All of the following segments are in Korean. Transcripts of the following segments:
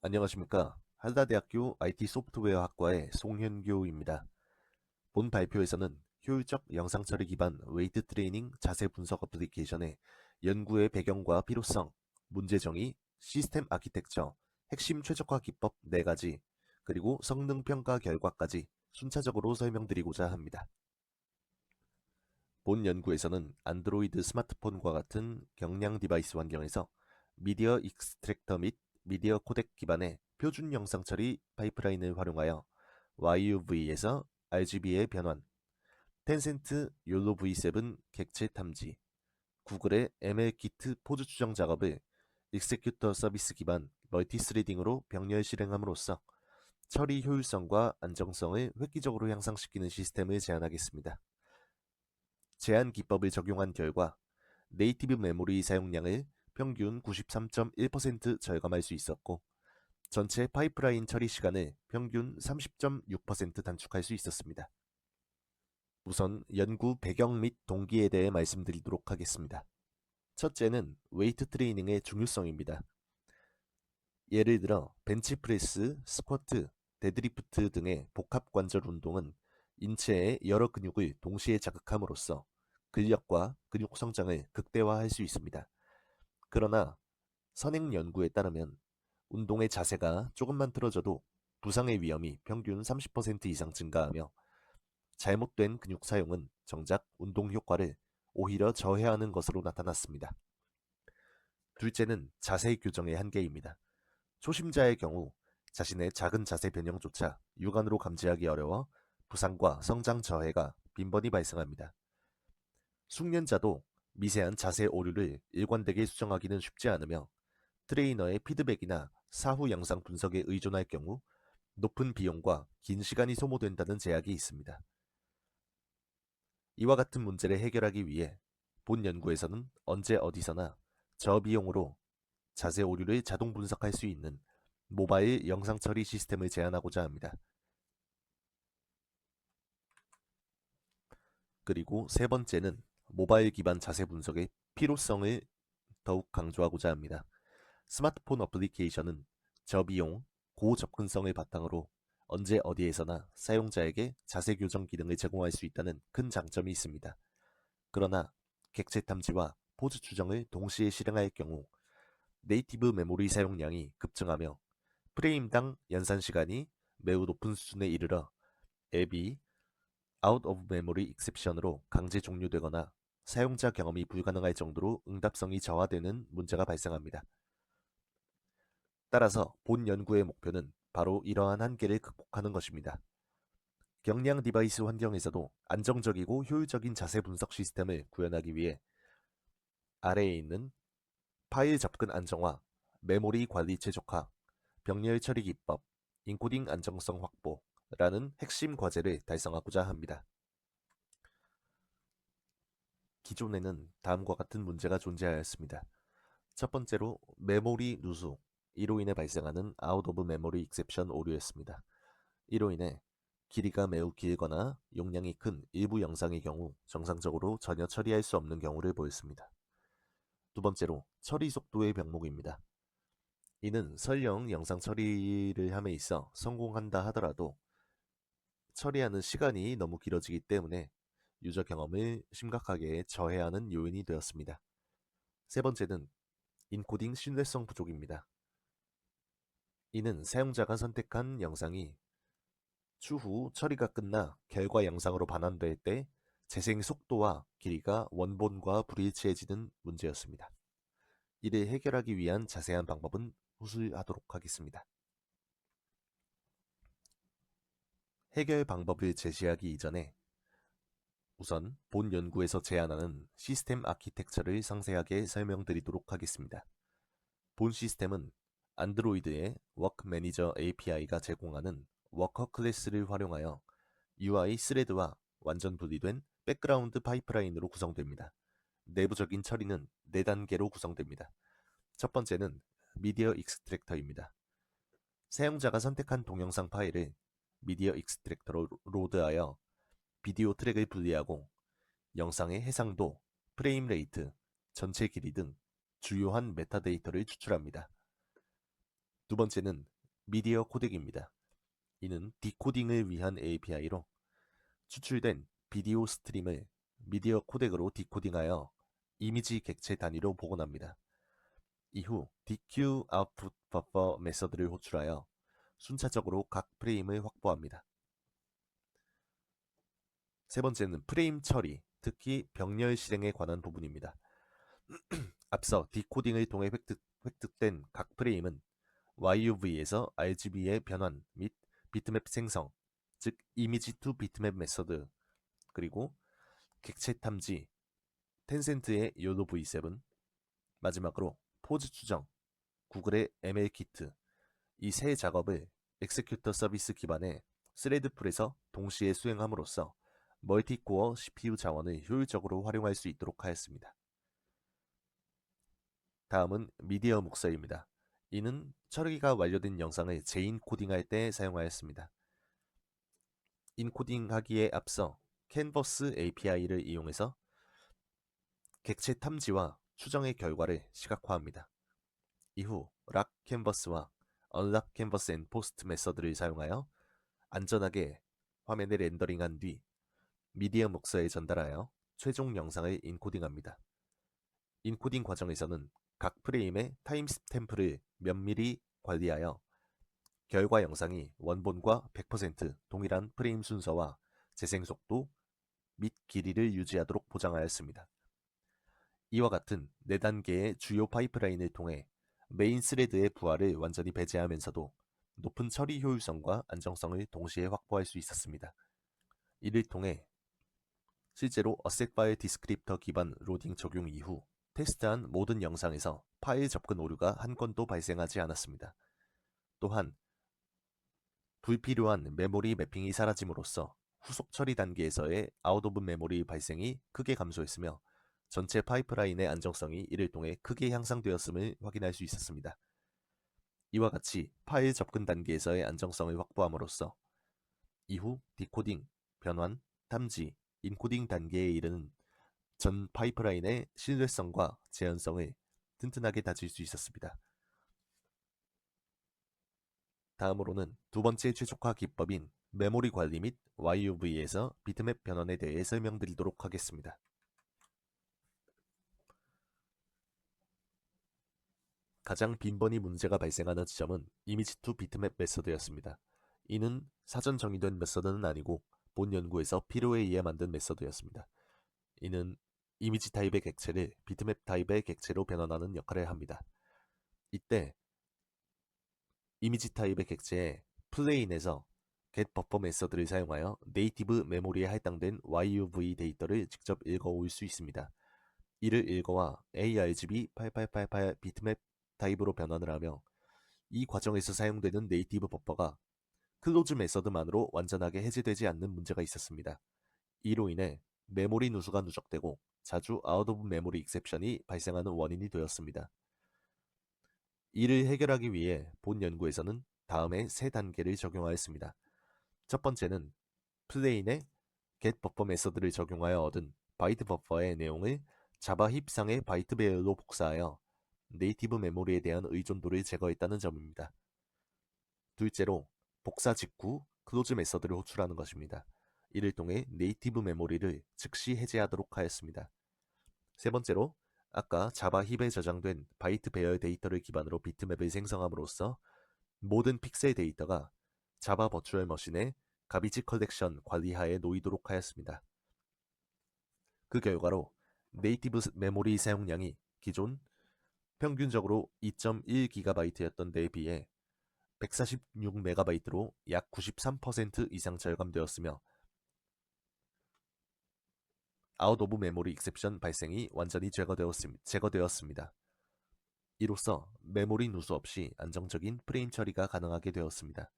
안녕하십니까. 한라대학교 IT 소프트웨어 학과의 송현교입니다. 본 발표에서는 효율적 영상 처리 기반 웨이트 트레이닝 자세 분석 어플리케이션의 연구의 배경과 필요성, 문제 정의, 시스템 아키텍처, 핵심 최적화 기법 4가지, 그리고 성능 평가 결과까지 순차적으로 설명드리고자 합니다. 본 연구에서는 안드로이드 스마트폰과 같은 경량 디바이스 환경에서 미디어 익스트랙터 및 미디어 코덱 기반의 표준 영상 처리 파이프라인을 활용하여 YUV에서 RGB의 변환, 텐센트 욜로 V7 객체 탐지, 구글의 ML키트 포즈 추정 작업을 익세큐터 서비스 기반 멀티스레딩으로 병렬 실행함으로써 처리 효율성과 안정성을 획기적으로 향상시키는 시스템을 제안하겠습니다. 제한 기법을 적용한 결과 네이티브 메모리 사용량을 평균 93.1% 절감할 수 있었고 전체 파이프라인 처리 시간을 평균 30.6% 단축할 수 있었습니다. 우선 연구 배경 및 동기에 대해 말씀드리도록 하겠습니다. 첫째는 웨이트 트레이닝의 중요성입니다. 예를 들어 벤치프레스, 스쿼트, 데드리프트 등의 복합 관절 운동은 인체의 여러 근육을 동시에 자극함으로써 근력과 근육 성장을 극대화할 수 있습니다. 그러나 선행 연구에 따르면 운동의 자세가 조금만 틀어져도 부상의 위험이 평균 30% 이상 증가하며 잘못된 근육 사용은 정작 운동 효과를 오히려 저해하는 것으로 나타났습니다. 둘째는 자세 교정의 한계입니다. 초심자의 경우 자신의 작은 자세 변형조차 육안으로 감지하기 어려워 부상과 성장 저해가 빈번히 발생합니다. 숙련자도 미세한 자세 오류를 일관되게 수정하기는 쉽지 않으며 트레이너의 피드백이나 사후 영상 분석에 의존할 경우 높은 비용과 긴 시간이 소모된다는 제약이 있습니다. 이와 같은 문제를 해결하기 위해 본 연구에서는 언제 어디서나 저비용으로 자세 오류를 자동 분석할 수 있는 모바일 영상 처리 시스템을 제안하고자 합니다. 그리고 세 번째는 모바일 기반 자세 분석의 필요성을 더욱 강조하고자 합니다. 스마트폰 어플리케이션은 저비용, 고접근성을 바탕으로 언제 어디에서나 사용자에게 자세 교정 기능을 제공할 수 있다는 큰 장점이 있습니다. 그러나 객체 탐지와 포즈 추정을 동시에 실행할 경우 네이티브 메모리 사용량이 급증하며 프레임당 연산 시간이 매우 높은 수준에 이르러 앱이 out of memory exception으로 강제 종료되거나 사용자 경험이 불가능할 정도로 응답성이 저하되는 문제가 발생합니다. 따라서 본 연구의 목표는 바로 이러한 한계를 극복하는 것입니다. 경량 디바이스 환경에서도 안정적이고 효율적인 자세 분석 시스템을 구현하기 위해 아래에 있는 파일 접근 안정화, 메모리 관리 최적화, 병렬 처리 기법, 인코딩 안정성 확보라는 핵심 과제를 달성하고자 합니다. 기존에는 다음과 같은 문제가 존재하였습니다. 첫 번째로 메모리 누수, 이로 인해 발생하는 아웃 오브 메모리 익셉션 오류였습니다. 이로 인해 길이가 매우 길거나 용량이 큰 일부 영상의 경우 정상적으로 전혀 처리할 수 없는 경우를 보였습니다. 두 번째로 처리 속도의 병목입니다. 이는 설령 영상 처리를 함에 있어 성공한다 하더라도 처리하는 시간이 너무 길어지기 때문에 유저 경험을 심각하게 저해하는 요인이 되었습니다. 세 번째는 인코딩 신뢰성 부족입니다. 이는 사용자가 선택한 영상이 추후 처리가 끝나 결과 영상으로 반환될 때 재생 속도와 길이가 원본과 불일치해지는 문제였습니다. 이를 해결하기 위한 자세한 방법은 후술하도록 하겠습니다. 해결 방법을 제시하기 이전에 우선 본 연구에서 제안하는 시스템 아키텍처를 상세하게 설명드리도록 하겠습니다. 본 시스템은 안드로이드의 워크 매니저 API가 제공하는 워커 클래스를 활용하여 UI 스레드와 완전 분리된 백그라운드 파이프라인으로 구성됩니다. 내부적인 처리는 4단계로 구성됩니다. 첫 번째는 미디어 익스트랙터입니다. 사용자가 선택한 동영상 파일을 미디어 익스트랙터로 로드하여 비디오 트랙을 분리하고 영상의 해상도, 프레임 레이트, 전체 길이 등 주요한 메타데이터를 추출합니다. 두 번째는 미디어 코덱입니다. 이는 디코딩을 위한 API로 추출된 비디오 스트림을 미디어 코덱으로 디코딩하여 이미지 객체 단위로 복원합니다. 이후 DQ 아웃풋 버퍼 메서드를 호출하여 순차적으로 각 프레임을 확보합니다. 세 번째는 프레임 처리, 특히 병렬 실행에 관한 부분입니다. 앞서 디코딩을 통해 획득된 각 프레임은 YUV에서 RGB의 변환 및 비트맵 생성, 즉 이미지 투 비트맵 메서드, 그리고 객체 탐지, 텐센트의 요도 V7, 마지막으로 포즈 추정, 구글의 ML키트, 이 세 작업을 엑세큐터 서비스 기반의 스레드풀에서 동시에 수행함으로써 멀티코어 CPU 자원을 효율적으로 활용할 수 있도록 하였습니다. 다음은 미디어 목서입니다. 이는 처리가 완료된 영상을 재인코딩할 때 사용하였습니다. 인코딩하기에 앞서 캔버스 API를 이용해서 객체 탐지와 추정의 결과를 시각화합니다. 이후 락 캔버스와 언락 캔버스 앤 포스트 메서드를 사용하여 안전하게 화면에 렌더링한 뒤 미디어 목서에 전달하여 최종 영상을 인코딩합니다. 인코딩 과정에서는 각 프레임의 타임스탬프를 면밀히 관리하여 결과 영상이 원본과 100% 동일한 프레임 순서와 재생 속도 및 길이를 유지하도록 보장하였습니다. 이와 같은 4단계의 주요 파이프라인을 통해 메인 스레드의 부하를 완전히 배제하면서도 높은 처리 효율성과 안정성을 동시에 확보할 수 있었습니다. 이를 통해 실제로 어셋 파일 디스크립터 기반 로딩 적용 이후 테스트한 모든 영상에서 파일 접근 오류가 한 건도 발생하지 않았습니다. 또한 불필요한 메모리 매핑이 사라짐으로써 후속 처리 단계에서의 아웃 오브 메모리 발생이 크게 감소했으며 전체 파이프라인의 안정성이 이를 통해 크게 향상되었음을 확인할 수 있었습니다. 이와 같이 파일 접근 단계에서의 안정성을 확보함으로써 이후 디코딩, 변환, 탐지, 인코딩 단계에 이르는 전 파이프라인의 신뢰성과 재현성을 튼튼하게 다질 수 있었습니다. 다음으로는 두 번째 최적화 기법인 메모리 관리 및 YUV에서 비트맵 변환에 대해 설명드리도록 하겠습니다. 가장 빈번히 문제가 발생하는 지점은 이미지 투 비트맵 메서드였습니다. 이는 사전 정의된 메서드는 아니고 본 연구에서 필요에 의해 만든 메서드였습니다. 이는 이미지 타입의 객체를 비트맵 타입의 객체로 변환하는 역할을 합니다. 이때 이미지 타입의 객체에 플레인에서 getBuffer 메서드를 사용하여 네이티브 메모리에 할당된 YUV 데이터를 직접 읽어올 수 있습니다. 이를 읽어와 ARGB8888 비트맵 타입으로 변환을 하며 이 과정에서 사용되는 네이티브 버퍼가 클로즈 메서드만으로 완전하게 해제되지 않는 문제가 있었습니다. 이로 인해 메모리 누수가 누적되고 자주 아웃 오브 메모리 익셉션이 발생하는 원인이 되었습니다. 이를 해결하기 위해 본 연구에서는 다음의 세 단계를 적용하였습니다. 첫 번째는 플레인의 getBuffer 메서드를 적용하여 얻은 바이트 버퍼의 내용을 자바 힙상의 바이트 배열로 복사하여 네이티브 메모리에 대한 의존도를 제거했다는 점입니다. 둘째로 복사 직후 클로즈 메서드를 호출하는 것입니다. 이를 통해 네이티브 메모리를 즉시 해제하도록 하였습니다. 세 번째로 아까 자바 힙에 저장된 바이트 배열 데이터를 기반으로 비트맵을 생성함으로써 모든 픽셀 데이터가 자바 버추얼 머신의 가비지 컬렉션 관리하에 놓이도록 하였습니다. 그 결과로 네이티브 메모리 사용량이 기존 평균적으로 2.1GB였던 데에 비해 146MB로 약 93% 이상 절감되었으며 아웃 오브 메모리 익셉션 발생이 완전히 제거되었습니다. 이로써 메모리 누수 없이 안정적인 프레임 처리가 가능하게 되었습니다.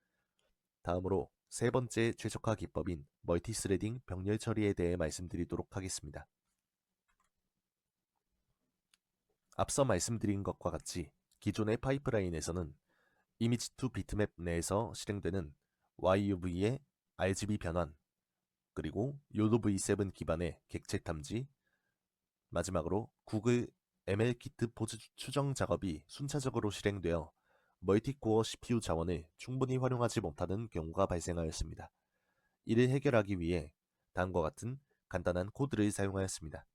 다음으로 세 번째 최적화 기법인 멀티스레딩 병렬 처리에 대해 말씀드리도록 하겠습니다. 앞서 말씀드린 것과 같이 기존의 파이프라인에서는 이미지 투 비트맵 내에서 실행되는 YUV의 RGB 변환, 그리고 요도 V7 기반의 객체 탐지, 마지막으로 구글 ML키트 포즈 추정 작업이 순차적으로 실행되어 멀티코어 CPU 자원을 충분히 활용하지 못하는 경우가 발생하였습니다. 이를 해결하기 위해 다음과 같은 간단한 코드를 사용하였습니다.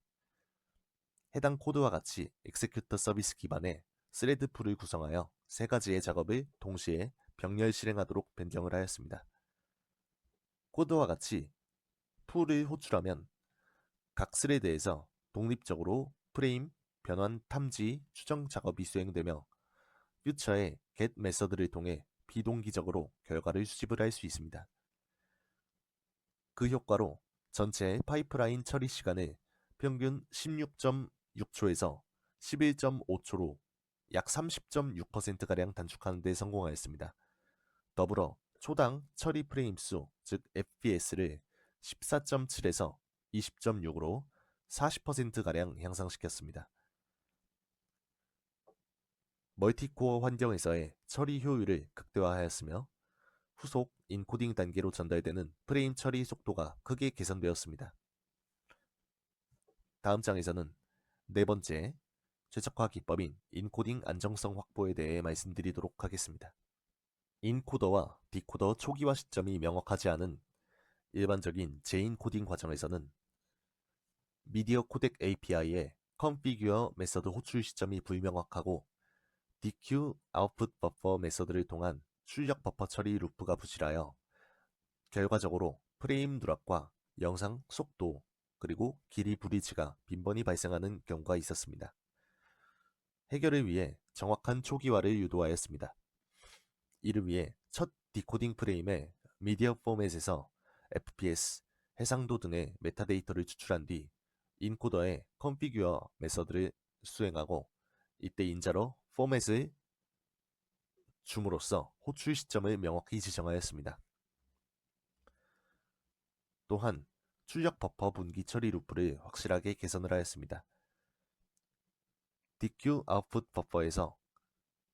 해당 코드와 같이 엑세큐터 서비스 기반의 스레드 풀을 구성하여 세 가지의 작업을 동시에 병렬 실행하도록 변경을 하였습니다. 코드와 같이 풀을 호출하면 각 스레드에서 독립적으로 프레임, 변환, 탐지, 추정 작업이 수행되며 퓨처의 get 메서드를 통해 비동기적으로 결과를 수집을 할 수 있습니다. 그 효과로 전체 파이프라인 처리 시간을 평균 16.6초에서 11.5초로 약 30.6%가량 단축하는 데 성공하였습니다. 더불어 초당 처리 프레임 수, 즉 FPS를 14.7에서 20.6으로 40%가량 향상시켰습니다. 멀티코어 환경에서의 처리 효율을 극대화하였으며 후속 인코딩 단계로 전달되는 프레임 처리 속도가 크게 개선되었습니다. 다음 장에서는 네 번째, 최적화 기법인 인코딩 안정성 확보에 대해 말씀드리도록 하겠습니다. 인코더와 디코더 초기화 시점이 명확하지 않은 일반적인 재인코딩 과정에서는 미디어 코덱 API의 컨피규어 메서드 호출 시점이 불명확하고 DQ 아웃풋 버퍼 메서드를 통한 출력 버퍼 처리 루프가 부실하여 결과적으로 프레임 누락과 영상 속도 그리고 길이 브리지가 빈번히 발생하는 경우가 있었습니다. 해결을 위해 정확한 초기화를 유도하였습니다. 이를 위해 첫 디코딩 프레임의 미디어 포맷에서 FPS, 해상도 등의 메타데이터를 추출한 뒤 인코더의 컨피규어 메서드를 수행하고 이때 인자로 포맷을 줌으로써 호출 시점을 명확히 지정하였습니다. 또한 출력 버퍼 분기 처리 루프를 확실하게 개선을 하였습니다. DQ 아웃풋 버퍼에서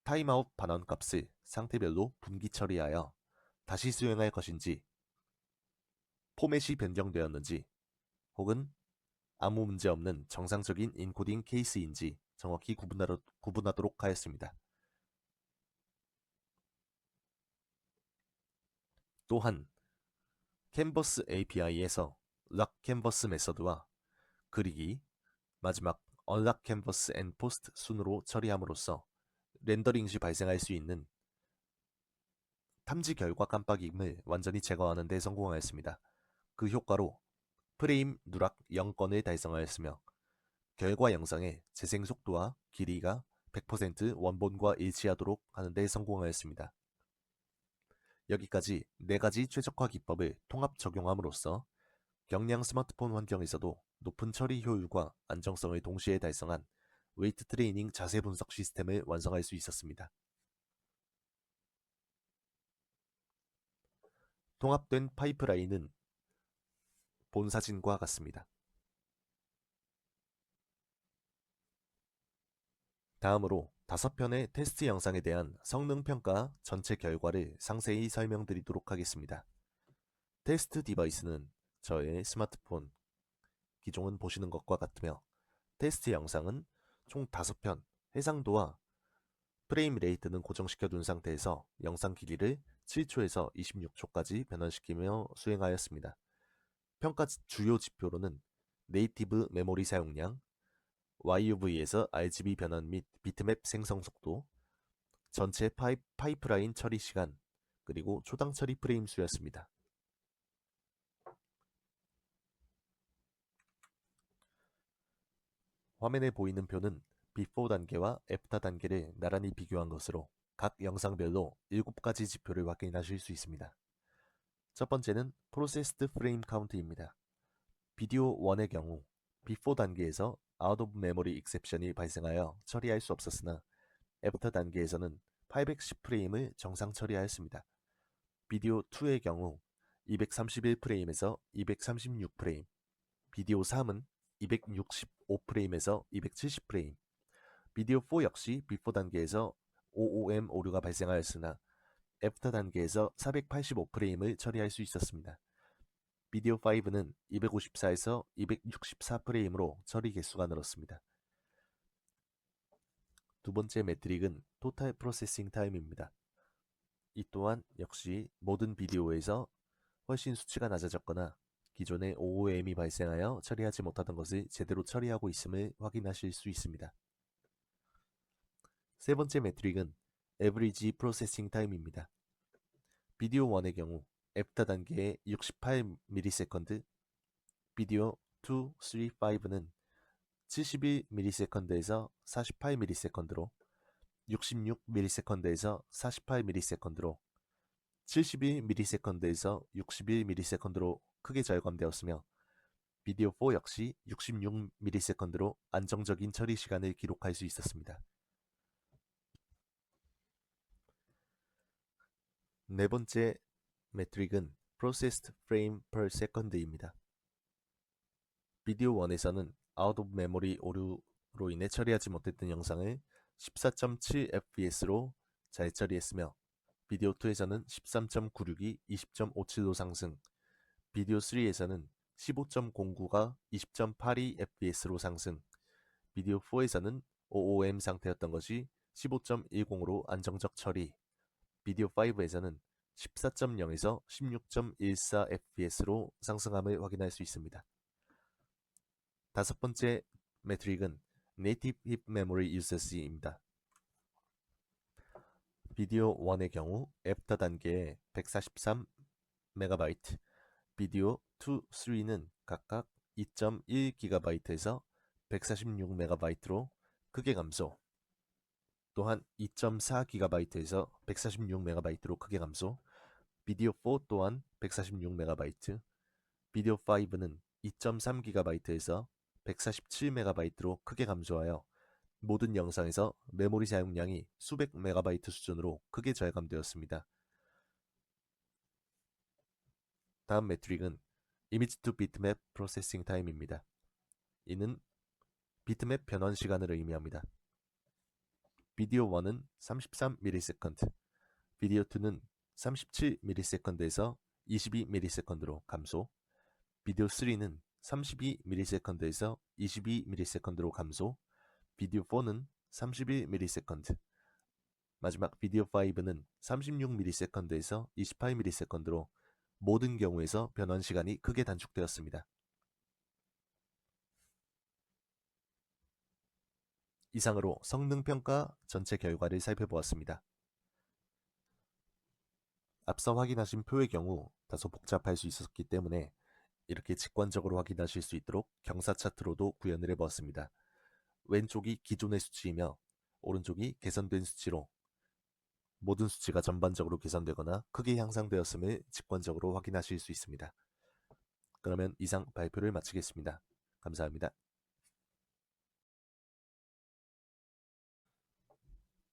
타임아웃 반환 값을 상태별로 분기 처리하여 다시 수행할 것인지, 포맷이 변경되었는지, 혹은 아무 문제 없는 정상적인 인코딩 케이스인지 정확히 구분하도록 하였습니다. 또한 캔버스 API에서 락 캔버스 메서드와 그리기, 마지막 unlock canvas and post 순으로 처리함으로써 렌더링 시 발생할 수 있는 탐지 결과 깜빡임을 완전히 제거하는 데 성공하였습니다. 그 효과로 프레임 누락 0건을 달성하였으며 결과 영상의 재생 속도와 길이가 100% 원본과 일치하도록 하는 데 성공하였습니다. 여기까지 4가지 최적화 기법을 통합 적용함으로써 경량 스마트폰 환경에서도 높은 처리 효율과 안정성을 동시에 달성한 웨이트 트레이닝 자세 분석 시스템을 완성할 수 있었습니다. 통합된 파이프라인은 본 사진과 같습니다. 다음으로 5편의 테스트 영상에 대한 성능평가 전체 결과를 상세히 설명드리도록 하겠습니다. 테스트 디바이스는 저의 스마트폰, 기종은 보시는 것과 같으며 테스트 영상은 총 5편, 해상도와 프레임 레이트는 고정시켜 둔 상태에서 영상 길이를 7초에서 26초까지 변환시키며 수행하였습니다. 평가 주요 지표로는 네이티브 메모리 사용량, YUV에서 RGB 변환 및 비트맵 생성 속도, 전체 파이프라인 처리 시간, 그리고 초당 처리 프레임 수였습니다. 화면에 보이는 표는 비포 단계와 애프터 단계를 나란히 비교한 것으로 각 영상별로 7가지 지표를 확인하실 수 있습니다. 첫 번째는 프로세스드 프레임 카운트입니다. 비디오 1의 경우 비포 단계에서 아웃 오브 메모리 익셉션이 발생하여 처리할 수 없었으나 애프터 단계에서는 810프레임을 정상 처리하였습니다. 비디오 2의 경우 231프레임에서 236프레임, 비디오 3은 265프레임에서 270프레임, 비디오 4 역시 비포 단계에서 OOM 오류가 발생하였으나 애프터 단계에서 485프레임을 처리할 수 있었습니다. 비디오 5는 254에서 264프레임으로 처리 개수가 늘었습니다. 두 번째 매트릭은 토탈 프로세싱 타임입니다. 이 또한 역시 모든 비디오에서 훨씬 수치가 낮아졌거나 기존에 OOM이 발생하여 처리하지 못하던 것을 제대로 처리하고 있음을 확인하실 수 있습니다. 세 번째 매트릭은 Average Processing Time입니다. 비디오 1의 경우 애프터 단계의 68ms, 비디오 2, 3, 5는 71ms에서 48ms로, 66ms에서 48ms로, 71ms에서 61ms로 크게 절감되었으며 비디오 4 역시 66ms로 안정적인 처리 시간을 기록할 수 있었습니다. 네 번째 매트릭은 Processed Frame per Second입니다. 비디오 1에서는 아웃 오브 메모리 오류로 인해 처리하지 못했던 영상을 14.7fps로 잘 처리했으며 비디오 2에서는 13.96이 20.57로 상승, 비디오 3에서는 15.09가 20.82fps로 상승, 비디오 4에서는 OOM 상태였던 것이 15.10으로 안정적 처리, 비디오 5에서는 14.0에서 16.14fps로 상승함을 확인할 수 있습니다. 다섯 번째 매트릭은 Native Heap Memory Usage입니다. 비디오 1의 경우 애프터 단계에 143MB, 비디오 2, 3는 각각 2.1GB에서 146MB로 크게 감소, 또한 2.4GB에서 146MB로 크게 감소, 비디오 4 또한 146MB, 비디오 5는 2.3GB에서 147MB로 크게 감소하여 모든 영상에서 메모리 사용량이 수백 메가바이트 수준으로 크게 절감되었습니다. 다음 매트릭은 Image to Bitmap Processing Time입니다. 이는 비트맵 변환 시간을 의미합니다. 비디오 1은 33ms, 비디오 2는 37ms에서 22ms로 감소, 비디오 3는 32ms에서 22ms로 감소, 비디오 4는 31ms, 마지막 비디오 5는 36ms에서 28ms로 모든 경우에서 변환 시간이 크게 단축되었습니다. 이상으로 성능평가 전체 결과를 살펴보았습니다. 앞서 확인하신 표의 경우 다소 복잡할 수 있었기 때문에 이렇게 직관적으로 확인하실 수 있도록 경사 차트로도 구현을 해보았습니다. 왼쪽이 기존의 수치이며 오른쪽이 개선된 수치로 모든 수치가 전반적으로 개선되거나 크게 향상되었음을 직관적으로 확인하실 수 있습니다. 그러면 이상 발표를 마치겠습니다. 감사합니다.